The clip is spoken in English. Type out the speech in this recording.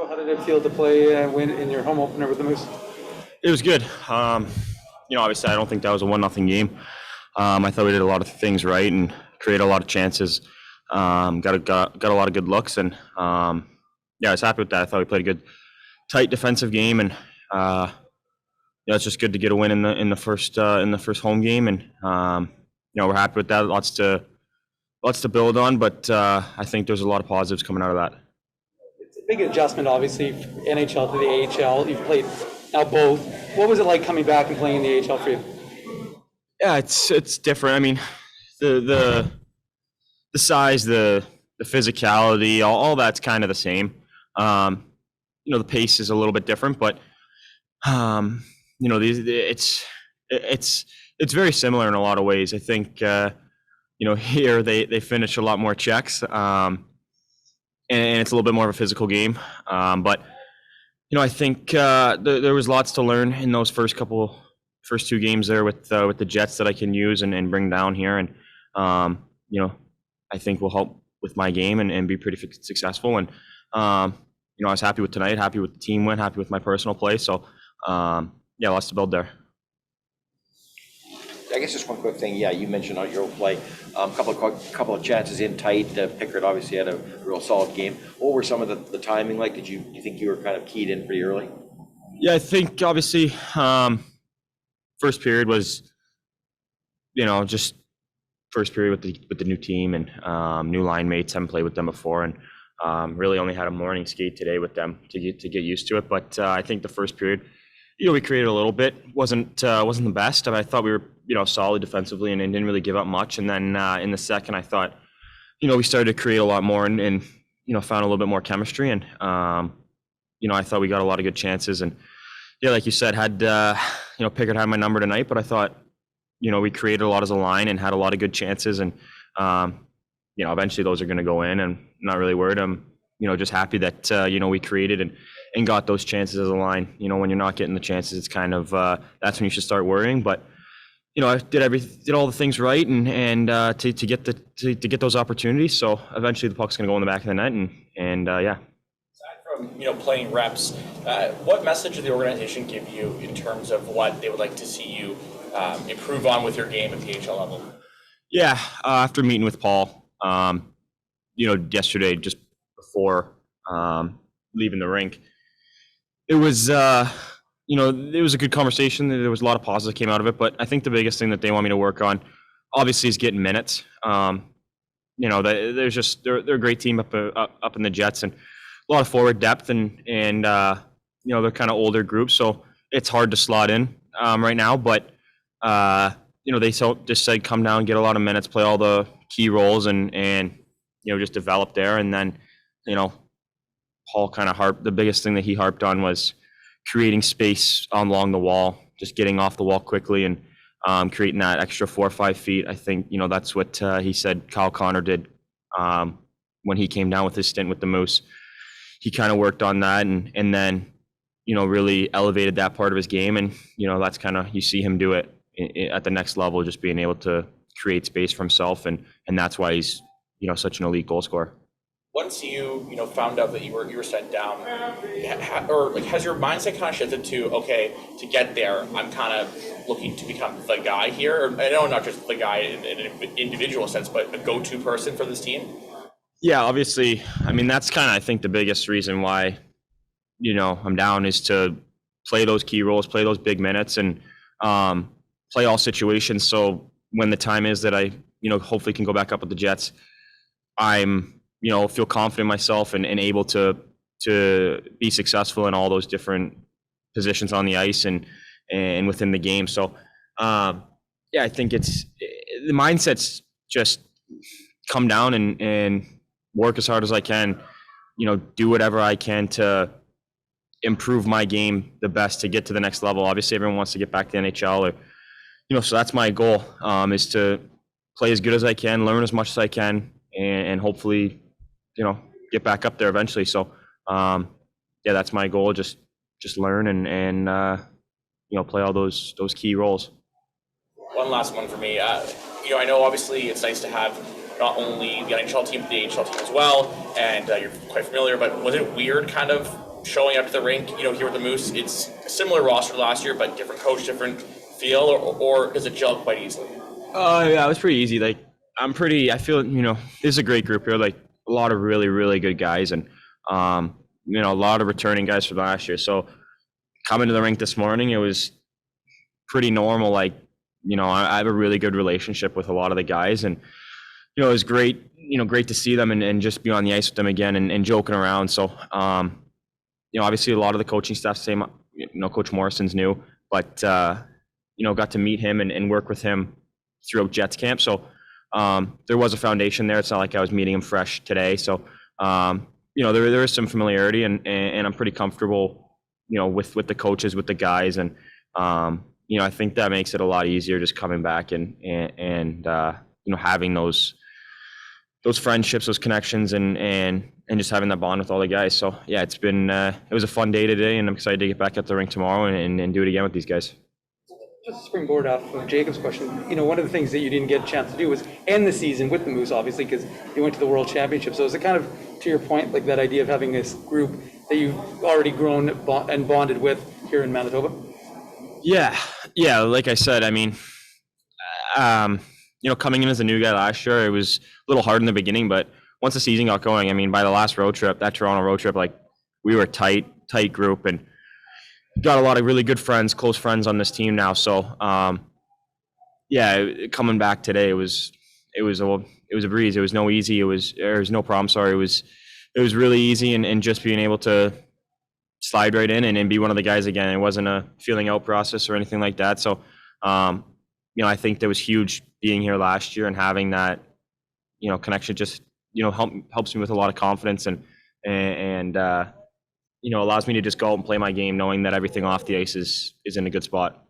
How did it feel to play and win in your home opener with the Moose? It was good. Obviously, I don't think that was a 1-0 game. I thought we did a lot of things right and created a lot of chances. Got a lot of good looks, and I was happy with that. I thought we played a good, tight defensive game, and it's just good to get a win in the first home game, and we're happy with that. Lots to build on, but I think there's a lot of positives coming out of that. It's a big adjustment, obviously, NHL to the AHL. You've played now both. What was it like coming back and playing in the AHL for you? Yeah, it's different. I mean, the size, the physicality, all that's kind of the same. The pace is a little bit different, but it's very similar in a lot of ways. I think here they finish a lot more checks, and it's a little bit more of a physical game. But I think there was lots to learn in those first 2 games there with the Jets that I can use and bring down here, and I think will help with my game and be pretty successful. And I was happy with tonight, happy with the team win, happy with my personal play. So lots to build there. I guess just one quick thing. Yeah, you mentioned on your play, couple of chances in tight. Pickard obviously had a real solid game. What were some of the timing like? Do you think you were kind of keyed in pretty early? Yeah, I think obviously first period was, just first period with the new team and new line mates. Haven't played with them before, and really only had a morning skate today with them to get used to it. But I think the first period, we created a little bit. wasn't the best. I thought we were solid defensively and didn't really give up much. And then in the second, I thought we started to create a lot more and found a little bit more chemistry. And I thought we got a lot of good chances. And like you said, had Pickard had my number tonight, but I thought we created a lot as a line and had a lot of good chances. And eventually those are going to go in. And I'm not really worried. I'm just happy that we created and got those chances as a line. When you're not getting the chances, it's kind of that's when you should start worrying. But I did all the things right and to get those opportunities. So eventually the puck's going to go in the back of the net and. Aside from playing reps, what message did the organization give you in terms of what they would like to see you improve on with your game at the AHL level? Yeah, after meeting with Paul, yesterday just before leaving the rink, it was it was a good conversation. There was a lot of positives that came out of it, but I think the biggest thing that they want me to work on, obviously, is getting minutes. They're a great team up in the Jets and a lot of forward depth and they're kind of older group, so it's hard to slot in right now. But they just said come down, get a lot of minutes, play all the key roles, and just develop there. And then Paul kind of the biggest thing that he harped on was creating space along the wall, just getting off the wall quickly and creating that extra 4 or 5 feet. I think that's what he said Kyle Connor did when he came down with his stint with the Moose. He kind of worked on that and then really elevated that part of his game, and that's kind of, you see him do it at the next level, just being able to create space for himself, and that's why he's such an elite goal scorer. Once you found out that you were sent down, has your mindset kind of shifted to get there, I'm kind of looking to become the guy here? Or, I know not just the guy in an individual sense, but a go-to person for this team? Yeah, obviously. I mean, that's kind of, I think, the biggest reason why I'm down is to play those key roles, play those big minutes, and play all situations. So when the time is that I hopefully can go back up with the Jets, I'm feel confident in myself and able to be successful in all those different positions on the ice and within the game. So I think it's the mindset's just come down and work as hard as I can, do whatever I can to improve my game the best to get to the next level. Obviously everyone wants to get back to the NHL so that's my goal, is to play as good as I can, learn as much as I can, and hopefully get back up there eventually. So that's my goal, just learn and play all those key roles. One last one for me. I know obviously it's nice to have not only the NHL team, but the AHL team as well, and you're quite familiar, but was it weird kind of showing up to the rink, here with the Moose, it's a similar roster to last year, but different coach, different feel, or does it gel quite easily? Yeah, it was pretty easy. Like, I feel, this is a great group here. Like, a lot of really, really good guys, and, a lot of returning guys from last year. So coming to the rink this morning, it was pretty normal. Like, I have a really good relationship with a lot of the guys, and, it was great, great to see them and just be on the ice with them again and joking around. So, obviously a lot of the coaching staff, same, Coach Morrison's new, but, got to meet him and work with him throughout Jets camp. So, there was a foundation there. It's not like I was meeting him fresh today. So, there is some familiarity and I'm pretty comfortable, with the coaches, with the guys. And, I think that makes it a lot easier just coming back and having those friendships, those connections, and just having that bond with all the guys. So yeah, it was a fun day today, and I'm excited to get back at the rink tomorrow and do it again with these guys. Just to springboard off of Jacob's question, one of the things that you didn't get a chance to do was end the season with the Moose, obviously, because you went to the World Championship. So is it kind of, to your point, like that idea of having this group that you've already grown and bonded with here in Manitoba? Yeah. Like I said, I mean, coming in as a new guy last year, it was a little hard in the beginning, but once the season got going, I mean, by the last road trip, that Toronto road trip, like, we were a tight group and got a lot of really good friends, close friends on this team now. So, coming back today, it was a breeze. It was no problem. Sorry. It was really easy and just being able to slide right in and be one of the guys again. It wasn't a feeling out process or anything like that. So, I think that was huge being here last year and having that, connection just, helps me with a lot of confidence and allows me to just go out and play my game knowing that everything off the ice is in a good spot.